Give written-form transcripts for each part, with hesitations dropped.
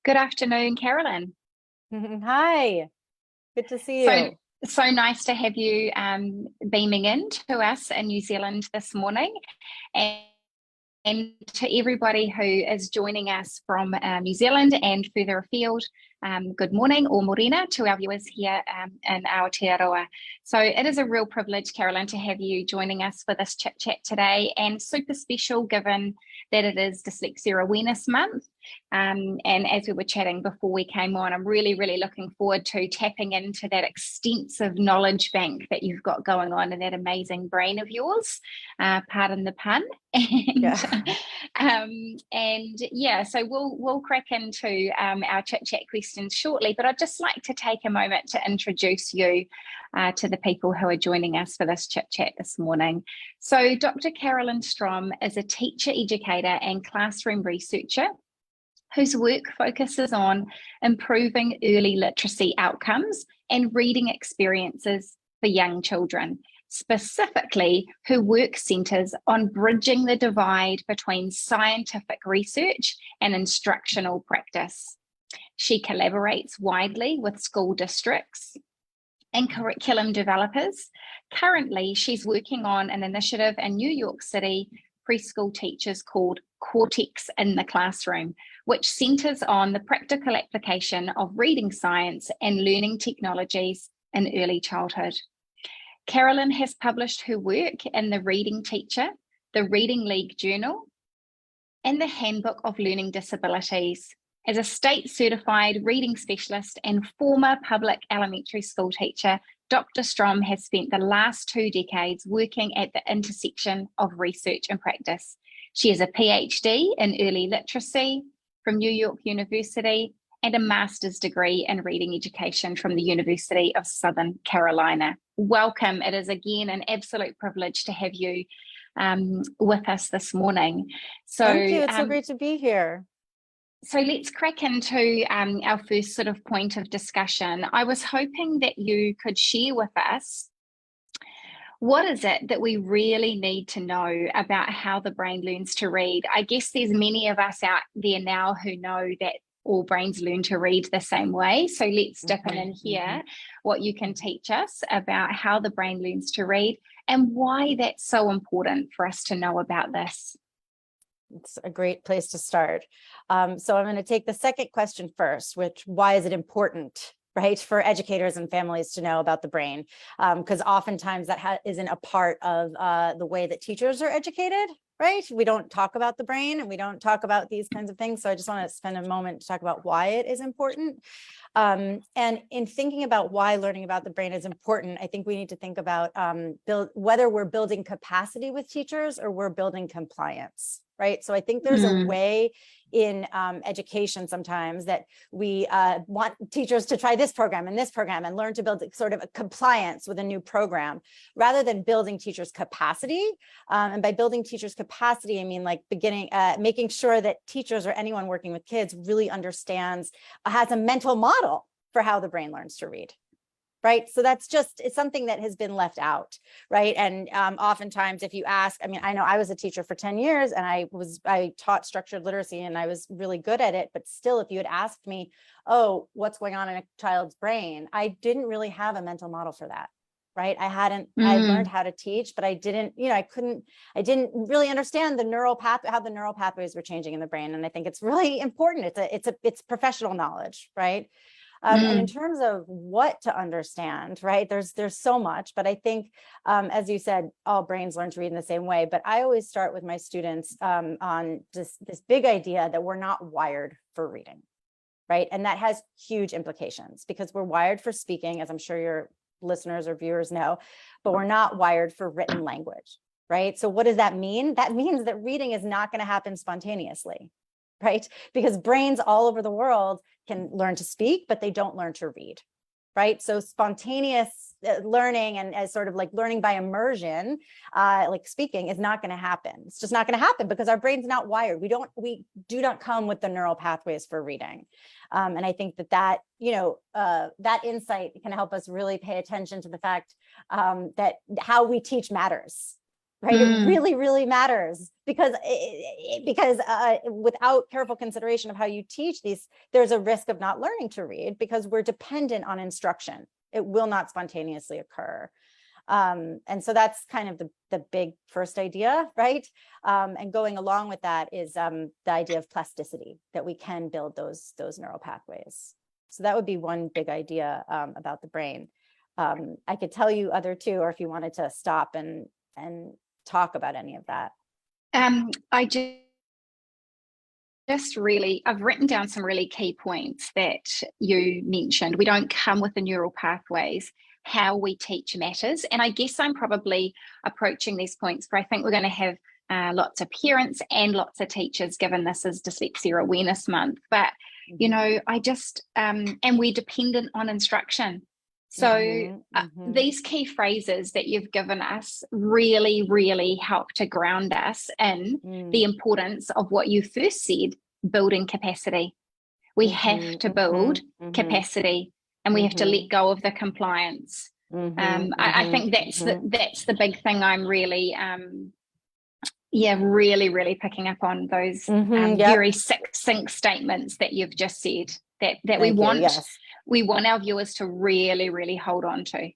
Good afternoon, Carolyn. Hi, good to see So, you. so nice to have you beaming in to us in New Zealand this morning. And to everybody who is joining us from New Zealand and further afield, good morning or morena to our viewers here in Aotearoa. So it is a real privilege, Carolyn, to have you joining us for this chit chat today, and super special given that it is Dyslexia Awareness Month. And as we were chatting before we came on, I'm really looking forward to tapping into that extensive knowledge bank that you've got going on in that amazing brain of yours, pardon the pun. And yeah, so we'll crack into our chit chat questions shortly, but I'd just like to take a moment to introduce you to the people who are joining us for this chit chat this morning. So Dr. Carolyn Strom is a teacher, educator and classroom researcher whose work focuses on improving early literacy outcomes and reading experiences for young children. Specifically, her work centres on bridging the divide between scientific research and instructional practice. She collaborates widely with school districts and curriculum developers. Currently, she's working on an initiative in New York City preschool teachers called Cortex in the Classroom, which centres on the practical application of reading science and learning technologies in early childhood. Carolyn has published her work in The Reading Teacher, the Reading League Journal, and the Handbook of Learning Disabilities. As a state-certified reading specialist and former public elementary school teacher, Dr. Strom has spent the last 2 decades working at the intersection of research and practice. She has a PhD in early literacy from New York University and a master's degree in reading education from the University of Southern Carolina. Welcome. It is again an absolute privilege to have you with us this morning. So, thank you. It's so great to be here. So let's crack into our first sort of point of discussion. I was hoping that you could share with us what is it that we really need to know about how the brain learns to read. I guess there's many of us out there now who know that all brains learn to read the same way. So let's dip in and hear what you can teach us about how the brain learns to read and why that's so important for us to know about this. It's a great place to start. So I'm going to take the second question first, which why is it important, right, for educators and families to know about the brain? Because oftentimes that isn't a part of the way that teachers are educated, right? We don't talk about the brain and we don't talk about these kinds of things. So I just want to spend a moment to talk about why it is important. And in thinking about why learning about the brain is important, I think we need to think about whether we're building capacity with teachers or we're building compliance. Right. So I think there's a way in education sometimes that we want teachers to try this program and learn to build sort of a compliance with a new program rather than building teachers' capacity. And by building teachers' capacity, I mean like making sure that teachers or anyone working with kids really understands, has a mental model for how the brain learns to read. Right. So it's something that has been left out. Right. And oftentimes if you ask, I mean, I know I was a teacher for 10 years and I taught structured literacy and I was really good at it. But still, if you had asked me, oh, what's going on in a child's brain? I didn't really have a mental model for that. Right. I learned how to teach, but I didn't really understand how the neural pathways were changing in the brain. And I think it's really important. It's professional knowledge. Right. And in terms of what to understand, right, there's so much, but I think, as you said, all brains learn to read in the same way. But I always start with my students on this big idea that we're not wired for reading, right? And that has huge implications because we're wired for speaking, as I'm sure your listeners or viewers know, but we're not wired for written language, right? So what does that mean? That means that reading is not going to happen spontaneously. Right? Because brains all over the world can learn to speak, but they don't learn to read, right? So spontaneous learning and as sort of like learning by immersion, like speaking, is not going to happen. It's just not going to happen because our brain's not wired. We do not come with the neural pathways for reading. And I think that insight can help us really pay attention to the fact that how we teach matters. right? It really, really matters because without careful consideration of how you teach these, there's a risk of not learning to read because we're dependent on instruction. It will not spontaneously occur. And so that's kind of the big first idea, right? And going along with that is the idea of plasticity, that we can build those neural pathways. So that would be one big idea about the brain. I could tell you other two, or if you wanted to stop and talk about any of that. I just really, I've written down some really key points that you mentioned. We don't come with the neural pathways. How we teach matters. And I guess I'm probably approaching these points where I think we're going to have lots of parents and lots of teachers, given this is Dyslexia Awareness Month. But, you know, I just, and we're dependent on instruction. So these key phrases that you've given us really, really help to ground us in the importance of what you first said, building capacity. We have to build capacity, and we have to let go of the compliance. I think that's the big thing I'm really, really picking up on, those very succinct statements that you've just said, that we want our viewers to really, really hold on to.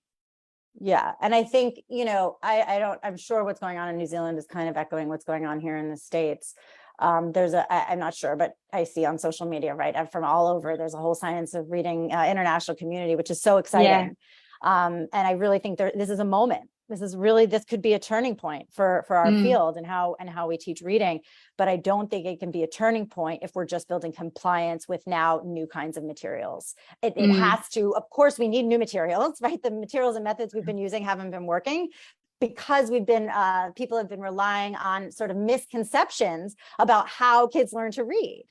Yeah. And I think, you know, I'm sure what's going on in New Zealand is kind of echoing what's going on here in the States. I'm not sure, but I see on social media, right, from all over, there's a whole Science of Reading international community, which is so exciting. And I really think this is a moment. This could be a turning point for our field and how we teach reading. But I don't think it can be a turning point if we're just building compliance with now new kinds of materials. It has to, of course, we need new materials, right? The materials and methods we've been using haven't been working, because people have been relying on sort of misconceptions about how kids learn to read,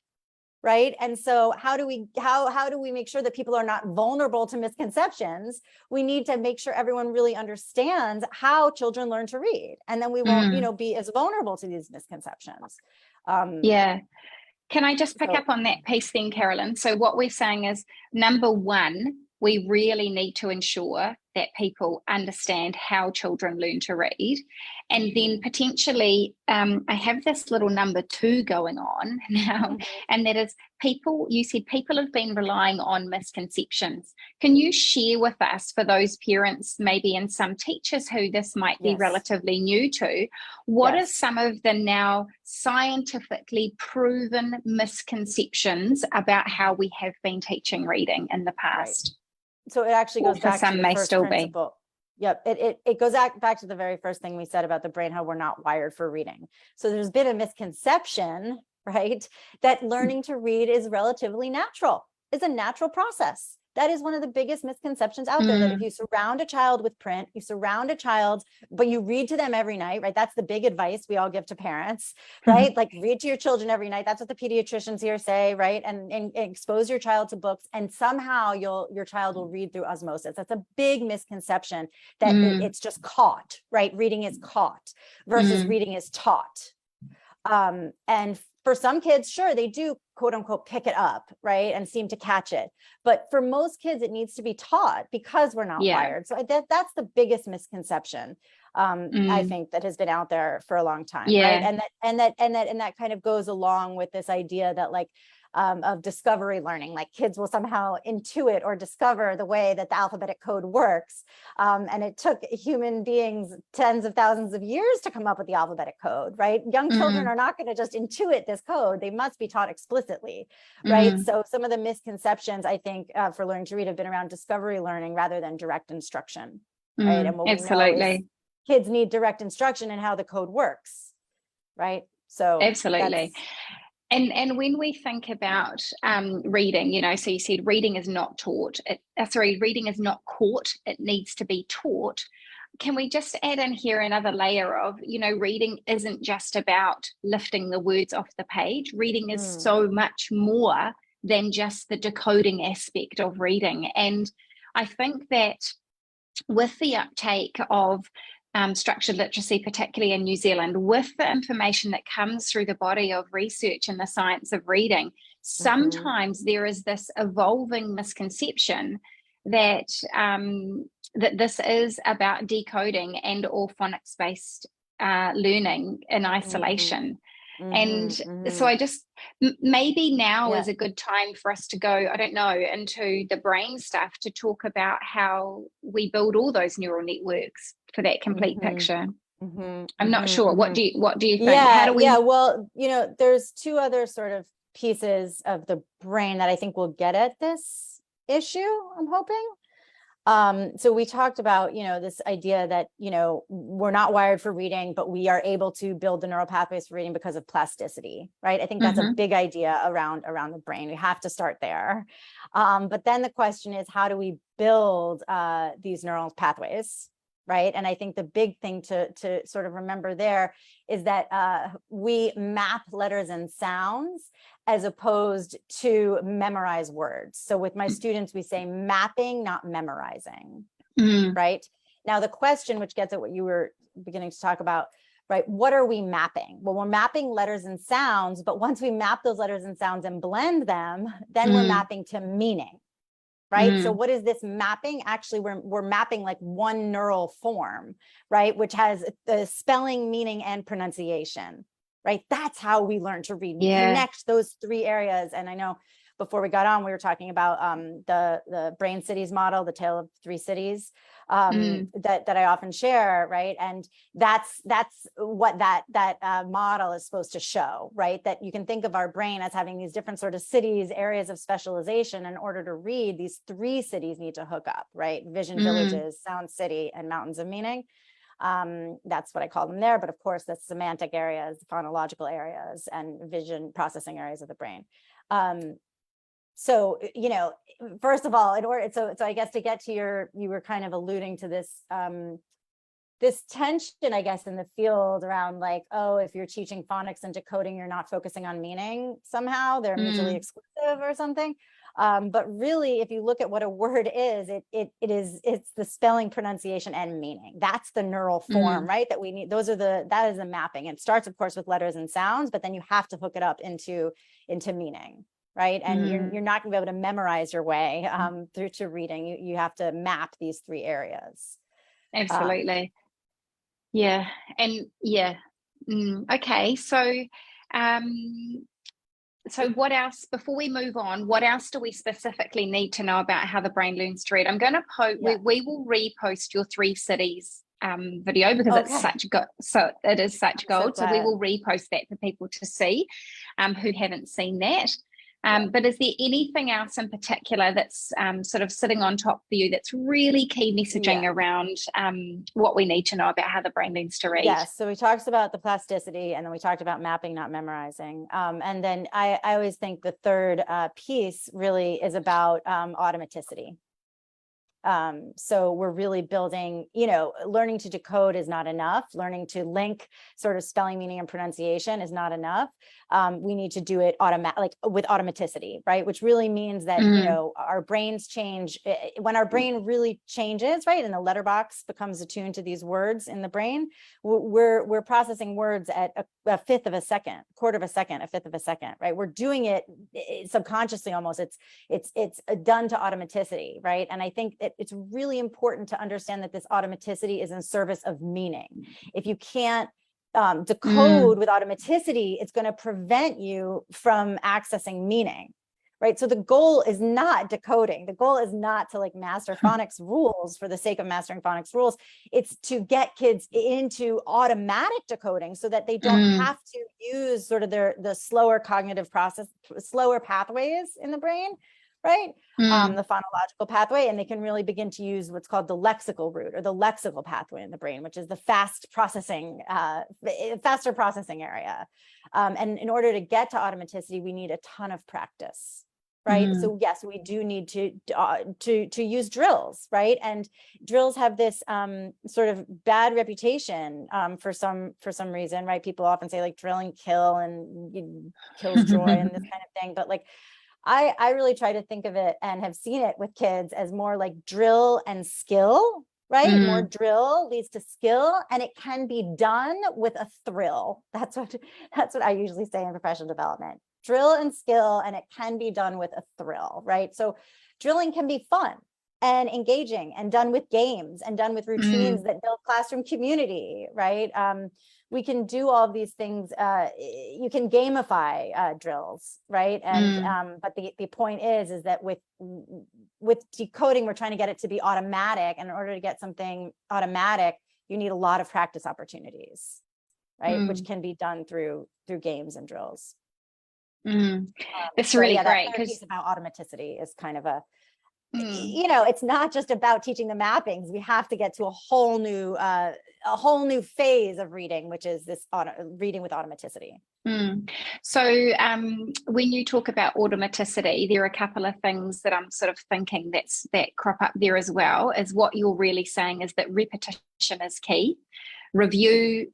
right? And so how do we make sure that people are not vulnerable to misconceptions? We need to make sure everyone really understands how children learn to read, and then we won't, be as vulnerable to these misconceptions. Can I just pick up on that piece then, Carolyn? So what we're saying is, number one, we really need to ensure that people understand how children learn to read. And then potentially, I have this little number two going on now, and that is you said people have been relying on misconceptions. Can you share with us, for those parents, maybe, and some teachers who this might be relatively new to, what are some of the now scientifically proven misconceptions about how we have been teaching reading in the past? Right. So it actually goes back to the first principle. Yep, it goes back to the very first thing we said about the brain, how we're not wired for reading. So there's been a misconception, right, that learning to read is relatively natural. It's a natural process. That is one of the biggest misconceptions out there, that if you surround a child with print, but you read to them every night, right? That's the big advice we all give to parents, right? Like, read to your children every night. That's what the pediatricians here say, right? And expose your child to books, and somehow your child will read through osmosis. That's a big misconception, that it's just caught, right? Reading is caught versus reading is taught. And for some kids, sure, they do, quote unquote, pick it up, right, and seem to catch it. But for most kids, it needs to be taught, because we're not wired. So that's the biggest misconception, I think, that has been out there for a long time, right? And that kind of goes along with this idea that, like, of discovery learning, like kids will somehow intuit or discover the way that the alphabetic code works. And it took human beings tens of thousands of years to come up with the alphabetic code, right? Young children are not going to just intuit this code. They must be taught explicitly, right? So some of the misconceptions, I think, for learning to read have been around discovery learning rather than direct instruction, right? And what we know is kids need direct instruction in how the code works, right? So absolutely. And when we think about reading, so you said reading is not taught. Reading is not caught. It needs to be taught. Can we just add in here another layer of, reading isn't just about lifting the words off the page. Reading is so much more than just the decoding aspect of reading. And I think that with the uptake of structured literacy, particularly in New Zealand, with the information that comes through the body of research in the science of reading, sometimes there is this evolving misconception that that this is about decoding and or phonics-based learning in isolation. And so I just, maybe now is a good time for us to go, I don't know, into the brain stuff to talk about how we build all those neural networks for that complete picture. I'm not sure. What do you think? How do we? Yeah. Well, there's two other sort of pieces of the brain that I think will get at this issue, I'm hoping. So we talked about, this idea that, we're not wired for reading, but we are able to build the neural pathways for reading because of plasticity, right? I think that's a big idea around the brain. We have to start there. But then the question is, how do we build these neural pathways? Right. And I think the big thing to sort of remember there is that we map letters and sounds as opposed to memorize words. So with my students, we say mapping, not memorizing. Right. Now, the question, which gets at what you were beginning to talk about, right? What are we mapping? Well, we're mapping letters and sounds, but once we map those letters and sounds and blend them, then we're mapping to meaning. Right. So what is this mapping? Actually, we're mapping like one neural form, right? Which has the spelling, meaning, and pronunciation, right? That's how we learn to read. We connect those three areas. And I know before we got on, we were talking about the Brain Cities model, the Tale of Three Cities, that I often share, right? And that's what that model is supposed to show, right? That you can think of our brain as having these different sort of cities, areas of specialization. In order to read, these three cities need to hook up, right? Vision villages, sound city, and mountains of meaning. That's what I call them there. But of course, that's semantic areas, phonological areas, and vision processing areas of the brain. So, first of all, in order, so I guess to get to you were kind of alluding to this, this tension, I guess, in the field around like, oh, if you're teaching phonics and decoding, you're not focusing on meaning somehow, they're mutually exclusive or something. But really, if you look at what a word is, it's the spelling, pronunciation, and meaning. That's the neural form, right? That we need. That is the mapping. It starts, of course, with letters and sounds, but then you have to hook it up into meaning. Right. And you're not going to be able to memorize your way through to reading. You have to map these three areas. Absolutely. Okay. So, so what else, before we move on, what else do we specifically need to know about how the brain learns to read? I'm going to we will repost your Three Cities video because it's such good. So it is such gold. So we will repost that for people to see who haven't seen that. But is there anything else in particular that's sort of sitting on top for you that's really key messaging around what we need to know about how the brain learns to read? Yes. So we talked about the plasticity, and then we talked about mapping, not memorizing. And then I always think the third piece really is about automaticity. So we're really building, learning to decode is not enough. Learning to link sort of spelling, meaning, and pronunciation is not enough. We need to do it with automaticity, right? Which really means that, our brains change when our brain really changes, right? And the letterbox becomes attuned to these words in the brain. We're processing words at a fifth of a second, quarter of a second, a fifth of a second, right? We're doing it subconsciously almost. It's done to automaticity, right? And I think it's really important to understand that this automaticity is in service of meaning. If you can't decode with automaticity, it's going to prevent you from accessing meaning, right? So the goal is not decoding. The goal is not to master phonics rules for the sake of mastering phonics rules. It's to get kids into automatic decoding so that they don't have to use sort of the slower cognitive process, slower pathways in the brain, right? The phonological pathway, and they can really begin to use what's called the lexical route or the lexical pathway in the brain, which is the faster processing area. And in order to get to automaticity, we need a ton of practice, right? So yes, we do need to use drills, right? And drills have this sort of bad reputation for some reason, right? People often say drill and kill and kills joy and this kind of thing, but I really try to think of it and have seen it with kids as more like drill and skill, right? More drill leads to skill, and it can be done with a thrill. That's what I usually say in professional development. Drill and skill, and it can be done with a thrill, right? So drilling can be fun, and engaging, and done with games, and done with routines that build classroom community, right? We can do all of these things. You can gamify drills, right? And but the point is that with decoding, we're trying to get it to be automatic. And in order to get something automatic, you need a lot of practice opportunities, right? Which can be done through games and drills. It's really yeah, great, that third piece about automaticity is kind of a, you know, it's not just about teaching the mappings. We have to get to a whole new phase of reading, which is this reading with automaticity. So when you talk about automaticity, there are a couple of things that I'm sort of thinking that crop up there as well. Is what you're really saying is that repetition is key, review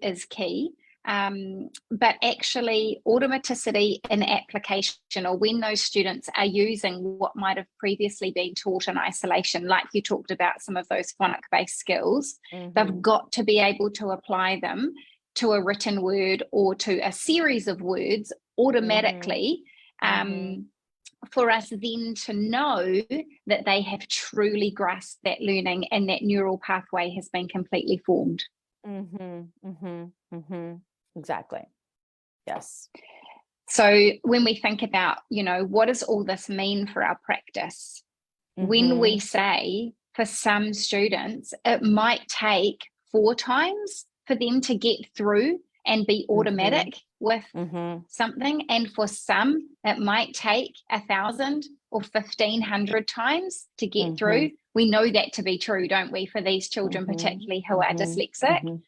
is key. But actually automaticity in application, or when those students are using what might have previously been taught in isolation, like you talked about some of those phonic-based skills, they've got to be able to apply them to a written word or to a series of words automatically, for us then to know that they have truly grasped that learning and that neural pathway has been completely formed. Exactly. Yes. So when we think about, you know, what does all this mean for our practice? When we say for some students, it might take 4 times for them to get through and be automatic with something. And for some, it might take 1,000 or 1,500 times to get through. We know that to be true, don't we, for these children, particularly who are dyslexic.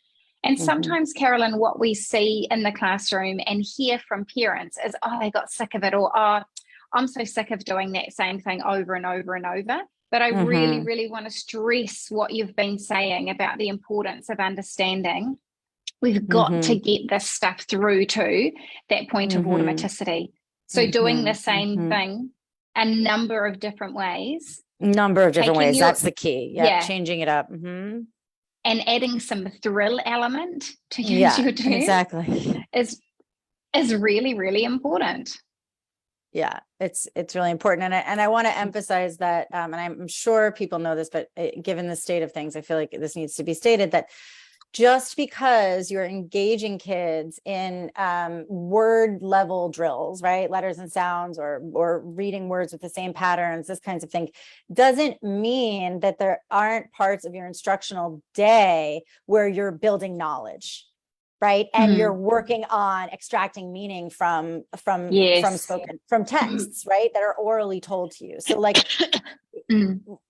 And sometimes, Carolyn, what we see in the classroom and hear from parents is, oh, they got sick of it, or, oh, I'm so sick of doing that same thing over and over and over. But I really, really want to stress what you've been saying about the importance of understanding. We've got to get this stuff through to that point of automaticity. So doing the same thing a number of different ways. That's the key. Yeah. Changing it up. And adding some thrill element to use your term is really, really important. Yeah, it's really important. And I want to emphasize that, and I'm sure people know this, but given the state of things, I feel like this needs to be stated, that just because you're engaging kids in word level drills, right? Letters and sounds, or reading words with the same patterns, this kinds of thing, doesn't mean that there aren't parts of your instructional day where you're building knowledge, right? And you're working on extracting meaning from texts, right? That are orally told to you. So like,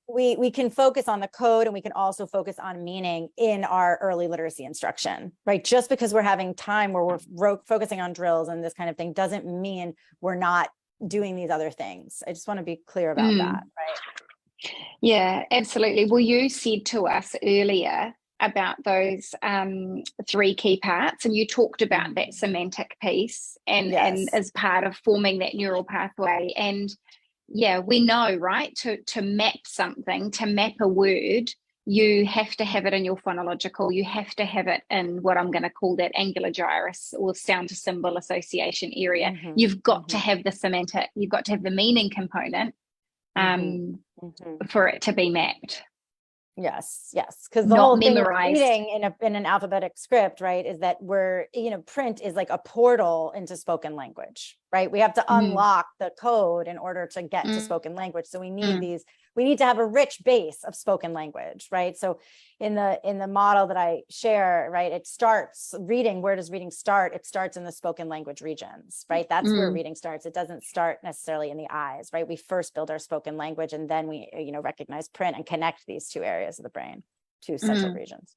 we can focus on the code, and we can also focus on meaning in our early literacy instruction, right? Just because we're having time where we're focusing on drills and this kind of thing doesn't mean we're not doing these other things. I just want to be clear about that, right? Yeah, absolutely. Well, you said to us earlier about those 3 key parts, and you talked about that semantic piece and as part of forming that neural pathway. And yeah, we know, right, to map something, to map a word, you have to have it in your phonological, you have to have it in what I'm going to call that angular gyrus or sound to symbol association area. You've got to have the semantic, you've got to have the meaning component for it to be mapped. Yes, because the whole thing with reading in an alphabetic script, right, is that print is like a portal into spoken language, right? We have to unlock the code in order to get to spoken language. So we need to have a rich base of spoken language, right? So in the model that I share, right, it starts reading. Where does reading start? It starts in the spoken language regions, right? That's where reading starts. It doesn't start necessarily in the eyes, right? We first build our spoken language, and then we, recognize print and connect these 2 areas of the brain, 2 central regions.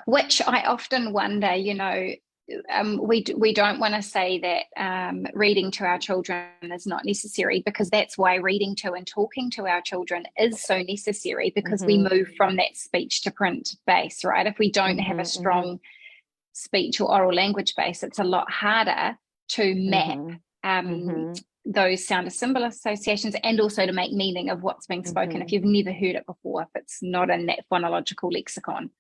Which I often wonder, we don't want to say that reading to our children is not necessary, because that's why reading to and talking to our children is so necessary, because we move from that speech to print base, right? If we don't have a strong speech or oral language base, it's a lot harder to map those sound to symbol associations, and also to make meaning of what's being spoken if you've never heard it before, if it's not in that phonological lexicon.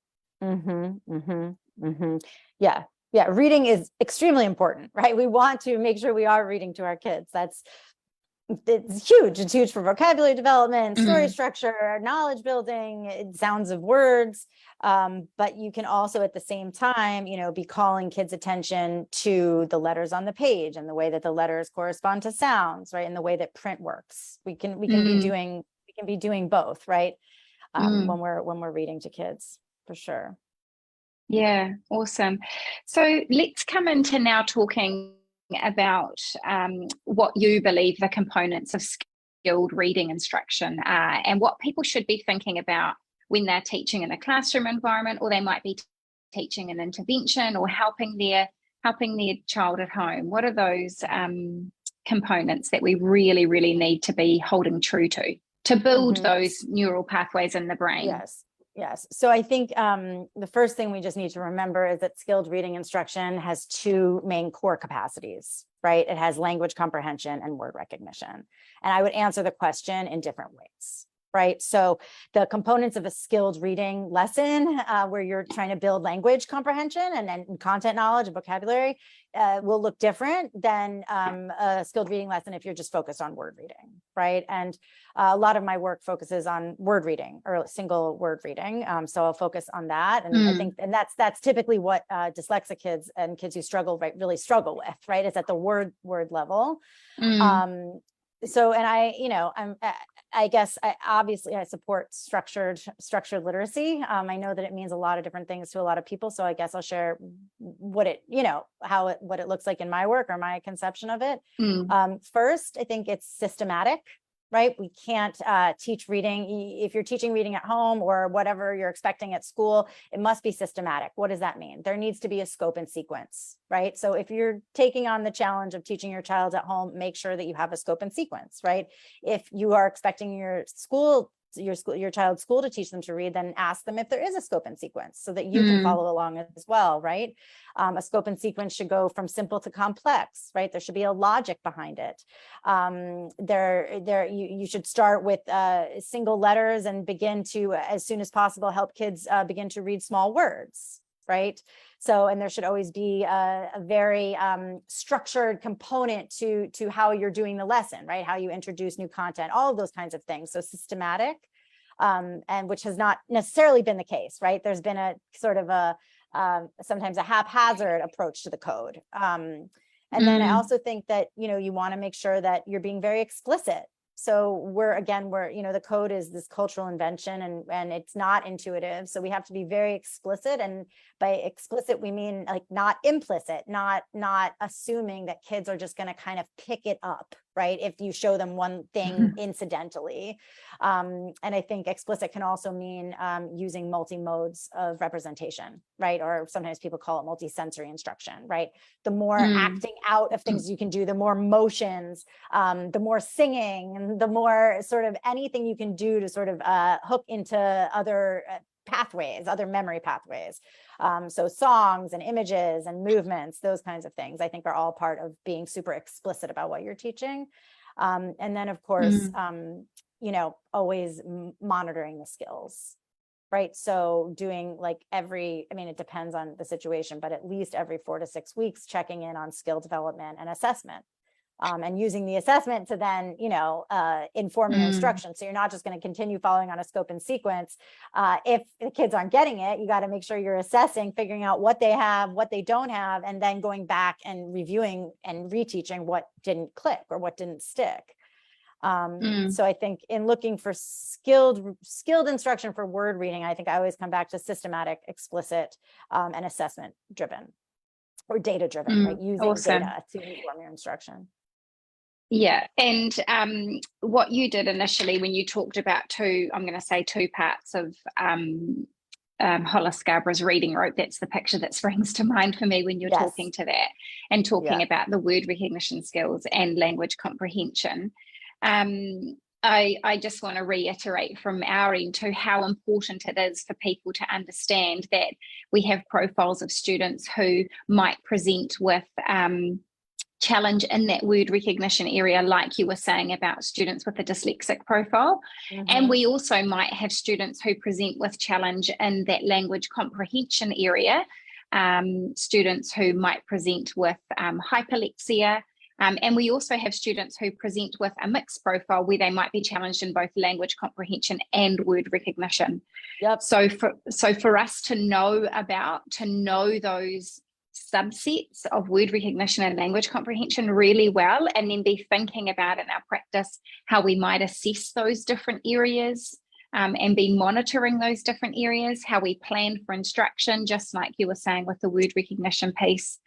Yeah, reading is extremely important, right? We want to make sure we are reading to our kids. it's huge. It's huge for vocabulary development, story structure, knowledge building, sounds of words. But you can also at the same time, be calling kids' attention to the letters on the page and the way that the letters correspond to sounds, right? And the way that print works. We can be doing both, right? When we're reading to kids, for sure. Yeah, awesome. So let's come into now talking about what you believe the components of skilled reading instruction are, and what people should be thinking about when they're teaching in a classroom environment, or they might be teaching an intervention or helping their child at home. What are those components that we really, really need to be holding true to build those neural pathways in the brain? Yes. So I think the first thing we just need to remember is that skilled reading instruction has two main core capacities, right? It has language comprehension and word recognition. And I would answer the question in different ways, right? So the components of a skilled reading lesson where you're trying to build language comprehension and content knowledge and vocabulary will look different than a skilled reading lesson if you're just focused on word reading, right? And a lot of my work focuses on word reading or single word reading. So I'll focus on that. And I think, and that's typically what dyslexic kids and kids who struggle, right, really struggle with, right? It's at the word level. So, and I guess I support structured literacy. I know that it means a lot of different things to a lot of people. So I guess I'll share what it looks like in my work or my conception of it. First, I think it's systematic. Right? We can't teach reading. If you're teaching reading at home or whatever you're expecting at school, it must be systematic. What does that mean? There needs to be a scope and sequence, right? So if you're taking on the challenge of teaching your child at home, make sure that you have a scope and sequence, right? If you are expecting your child's school to teach them to read, then ask them if there is a scope and sequence so that you can follow along as well, right? A scope and sequence should go from simple to complex, right? There should be a logic behind it. You should start with single letters and begin to, as soon as possible, help kids begin to read small words, right? So, and there should always be a very structured component to how you're doing the lesson, right? How you introduce new content, all of those kinds of things. So systematic, and which has not necessarily been the case, right? There's been a sort of sometimes a haphazard approach to the code. And then I also think that, you want to make sure that you're being very explicit. So the code is this cultural invention and it's not intuitive. So we have to be very explicit. And by explicit, we mean like not implicit, not assuming that kids are just going to kind of pick it up, right? If you show them one thing incidentally. And I think explicit can also mean using multi-modes of representation, right? Or sometimes people call it multi-sensory instruction, right? The more acting out of things you can do, the more motions, the more singing, and the more sort of anything you can do to sort of hook into other pathways, other memory pathways. So songs and images and movements, those kinds of things, I think are all part of being super explicit about what you're teaching. And then of course, always monitoring the skills, right? So doing it depends on the situation, but at least every 4 to 6 weeks, checking in on skill development and assessment. And using the assessment to then, inform your instruction. So you're not just going to continue following on a scope and sequence. If the kids aren't getting it, you got to make sure you're assessing, figuring out what they have, what they don't have, and then going back and reviewing and reteaching what didn't click or what didn't stick. So I think in looking for skilled instruction for word reading, I think I always come back to systematic, explicit, and assessment driven or data driven, right? Using data to inform your instruction. Yeah, and what you did initially when you talked about two parts of Hollis Scarborough's reading rope, that's the picture that springs to mind for me when you're talking to that and talking about the word recognition skills and language comprehension. I just want to reiterate from our end to how important it is for people to understand that we have profiles of students who might present with challenge in that word recognition area, like you were saying about students with a dyslexic profile. And we also might have students who present with challenge in that language comprehension area, students who might present with hyperlexia, And we also have students who present with a mixed profile where they might be challenged in both language comprehension and word recognition. Yep. So for us to know those subsets of word recognition and language comprehension really well, and then be thinking about in our practice how we might assess those different areas, and be monitoring those different areas, how we plan for instruction, just like you were saying with the word recognition piece,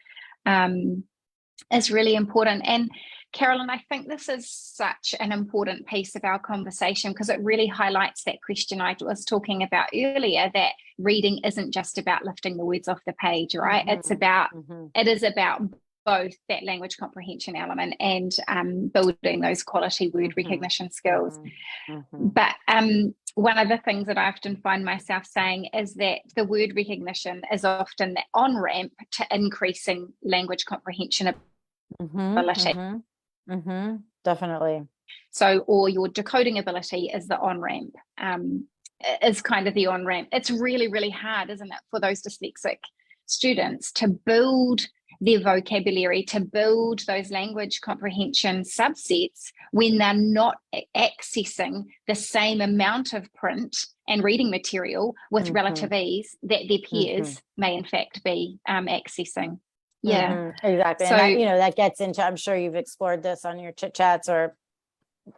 is really important. And Carolyn, I think this is such an important piece of our conversation because it really highlights that question I was talking about earlier, that reading isn't just about lifting the words off the page, right? It is about both that language comprehension element and building those quality word recognition skills. But one of the things that I often find myself saying is that the word recognition is often the on-ramp to increasing language comprehension ability. Definitely. So, or your decoding ability is the on-ramp, is kind of the on-ramp. It's really, really hard, isn't it, for those dyslexic students to build their vocabulary, to build those language comprehension subsets when they're not accessing the same amount of print and reading material with relative ease that their peers may in fact be accessing. Yeah, exactly. So, and that gets into, I'm sure you've explored this on your chit chats or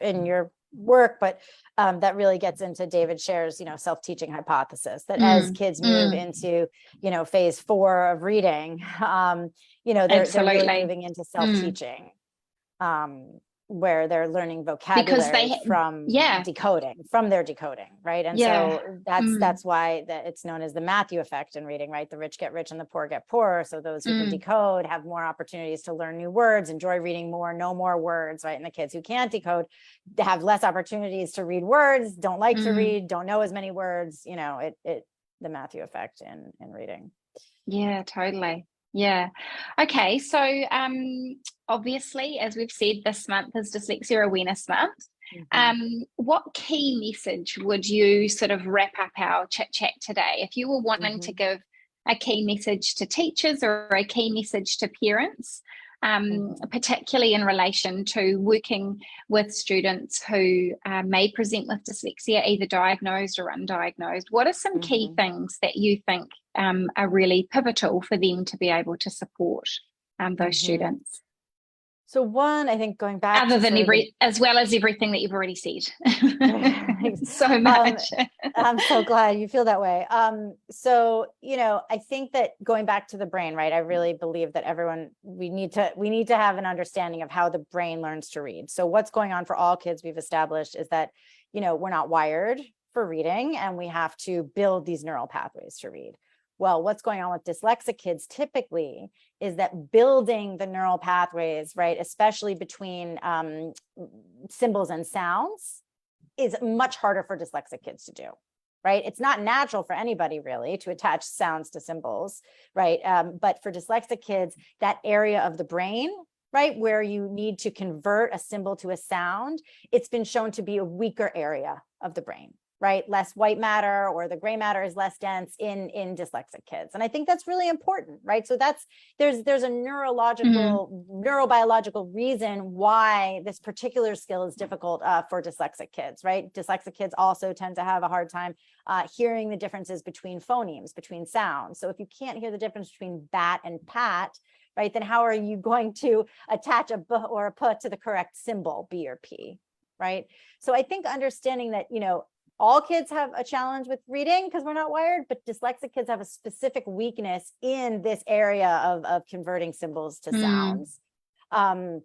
in your work, but that really gets into David Scher's, self-teaching hypothesis, that as kids move into, phase 4 of reading, they're really moving into self-teaching, where they're learning vocabulary from their decoding, right? And so that's why it's known as the Matthew effect in reading, right? The rich get rich and the poor get poorer. So those who can decode have more opportunities to learn new words, enjoy reading more, know more words, right? And the kids who can't decode have less opportunities to read words, don't like to read, don't know as many words, the Matthew effect in reading. Yeah, totally. Yeah. Okay. So obviously, as we've said, this month is Dyslexia Awareness Month. What key message would you sort of wrap up our chit chat today? If you were wanting to give a key message to teachers or a key message to parents, particularly in relation to working with students who may present with dyslexia, either diagnosed or undiagnosed, what are some key things that you think are really pivotal for them to be able to support those students? So one, I think going back other than as well as everything that you've already said. So much. I'm so glad you feel that way. So, I think that going back to the brain, right? I really believe that we need to have an understanding of how the brain learns to read. So what's going on for all kids we've established is that, we're not wired for reading and we have to build these neural pathways to read. Well, what's going on with dyslexic kids typically is that building the neural pathways, right, especially between symbols and sounds, is much harder for dyslexic kids to do, right? It's not natural for anybody really to attach sounds to symbols, right? But for dyslexic kids, that area of the brain, right, where you need to convert a symbol to a sound, it's been shown to be a weaker area of the brain. Right, less white matter or the gray matter is less dense in dyslexic kids, and I think that's really important, right? So there's a neurobiological reason why this particular skill is difficult for dyslexic kids, right? Dyslexic kids also tend to have a hard time hearing the differences between phonemes, between sounds. So if you can't hear the difference between bat and pat, right, then how are you going to attach a b or a p to the correct symbol, B or P, right? So I think understanding that, all kids have a challenge with reading because we're not wired, but dyslexic kids have a specific weakness in this area of converting symbols to sounds. And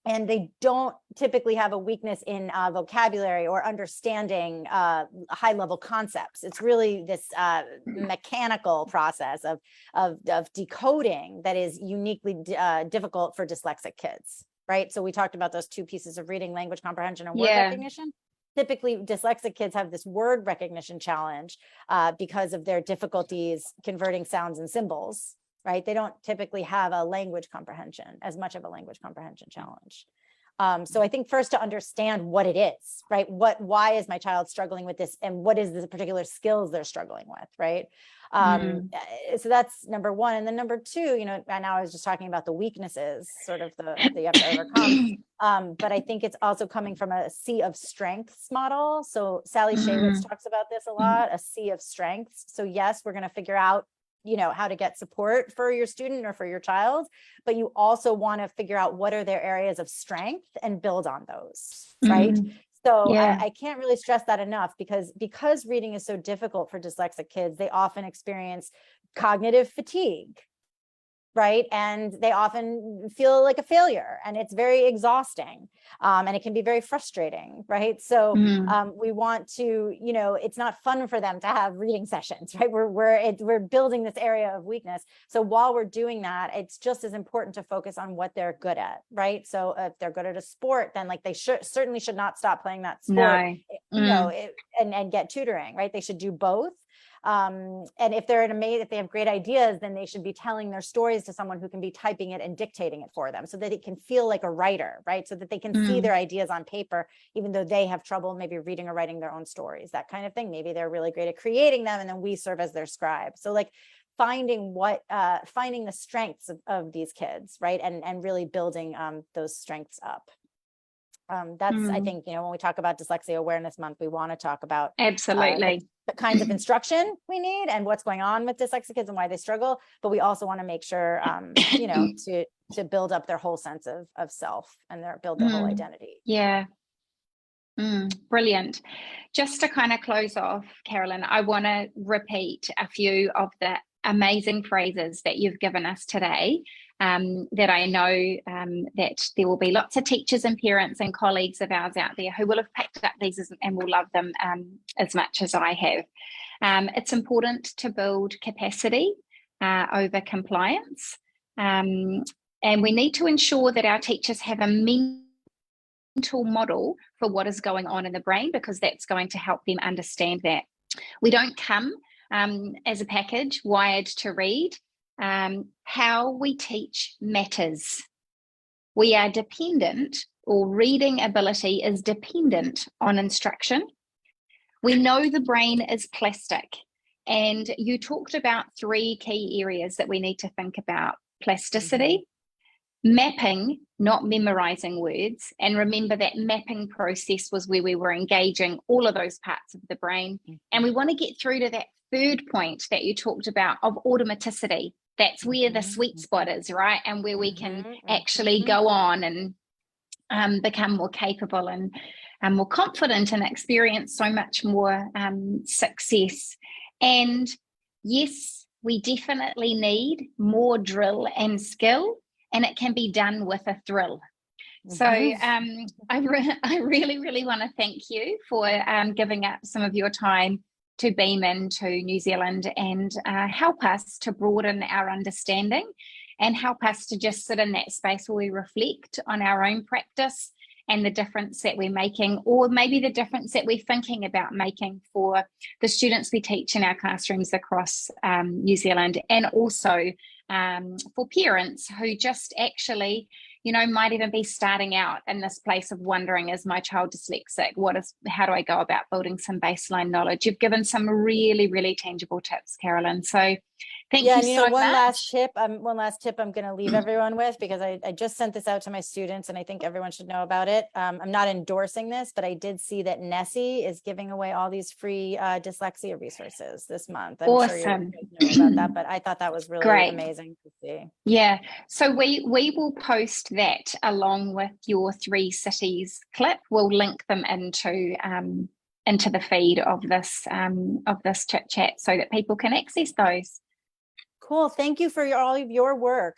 they don't typically have a weakness in vocabulary or understanding high level concepts. It's really this mechanical process of decoding that is uniquely difficult for dyslexic kids, right? So we talked about those two pieces of reading, language comprehension and word recognition. Typically, dyslexic kids have this word recognition challenge because of their difficulties converting sounds and symbols, right? They don't typically have a language comprehension, as much of a language comprehension challenge. So I think first to understand what it is, right? Why is my child struggling with this, and what is the particular skills they're struggling with, right? So that's number one. And then number two, you know, and now I was just talking about the weaknesses, sort of that you have to overcome. But I think it's also coming from a sea of strengths model. So Sally Shaywitz talks about this a lot, a sea of strengths. So yes, we're going to figure out, you know, how to get support for your student or for your child, but you also want to figure out what are their areas of strength and build on those, right? So I can't really stress that enough, because reading is so difficult for dyslexic kids, they often experience cognitive fatigue, right? And they often feel like a failure, and it's very exhausting, and it can be very frustrating, right? So we want to, you know, it's not fun for them to have reading sessions, right? We're building this area of weakness. So while we're doing that, it's just as important to focus on what they're good at, right? So if they're good at a sport, then like they certainly should not stop playing that sport, you know, and get tutoring, right? They should do both. And if they're if they have great ideas, then they should be telling their stories to someone who can be typing it and dictating it for them, so that it can feel like a writer, right? So that they can see their ideas on paper, even though they have trouble maybe reading or writing their own stories, that kind of thing. Maybe they're really great at creating them, and then we serve as their scribe. So like finding the strengths of these kids, right? And really building those strengths up. That's, I think, you know, when we talk about Dyslexia Awareness Month, we want to talk about absolutely the kinds of instruction we need and what's going on with dyslexic kids and why they struggle. But we also want to make sure, you know, to build up their whole sense of self and build their whole identity. Yeah. Brilliant. Just to kind of close off, Carolyn, I want to repeat a few of the amazing phrases that you've given us today, that I know that there will be lots of teachers and parents and colleagues of ours out there who will have picked up these and will love them as much as I have. It's important to build capacity over compliance, and we need to ensure that our teachers have a mental model for what is going on in the brain, because that's going to help them understand that. We don't come as a package wired to read. How we teach matters. We are dependent, or reading ability is dependent on instruction. We know the brain is plastic, and you talked about 3 key areas that we need to think about: plasticity, mapping, not memorizing words. And remember that mapping process was where we were engaging all of those parts of the brain. And we want to get through to that third point that you talked about of automaticity. That's where the sweet spot is, right? And where we can actually go on and become more capable and more confident and experience so much more success. And yes, we definitely need more drill and skill, and it can be done with a thrill. So I really, really want to thank you for giving up some of your time to beam into New Zealand and help us to broaden our understanding and help us to just sit in that space where we reflect on our own practice and the difference that we're making, or maybe the difference that we're thinking about making for the students we teach in our classrooms across New Zealand, and also for parents who just actually, you know, might even be starting out in this place of wondering, is my child dyslexic? How do I go about building some baseline knowledge? You've given some really, really tangible tips, Carolyn. So thank you so much. One last tip I'm going to leave everyone with, because I just sent this out to my students and I think everyone should know about it. I'm not endorsing this, but I did see that Nessie is giving away all these free dyslexia resources this month. I'm sure you know about that, but I thought that was really amazing to see. Yeah, so we will post that along with your 3 cities clip. We'll link them into the feed of this chit chat so that people can access those. Cool. Thank you for all of your work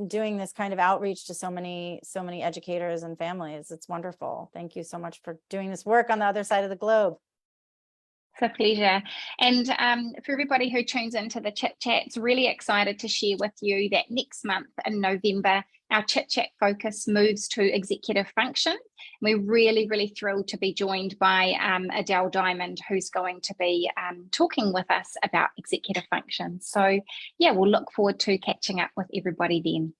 doing this kind of outreach to so many educators and families. It's wonderful. Thank you so much for doing this work on the other side of the globe. It's a pleasure. And for everybody who tunes into the Chit Chats, really excited to share with you that next month in November, our Chit Chat focus moves to executive function. We're really, really thrilled to be joined by Adele Diamond, who's going to be talking with us about executive function. So yeah, we'll look forward to catching up with everybody then.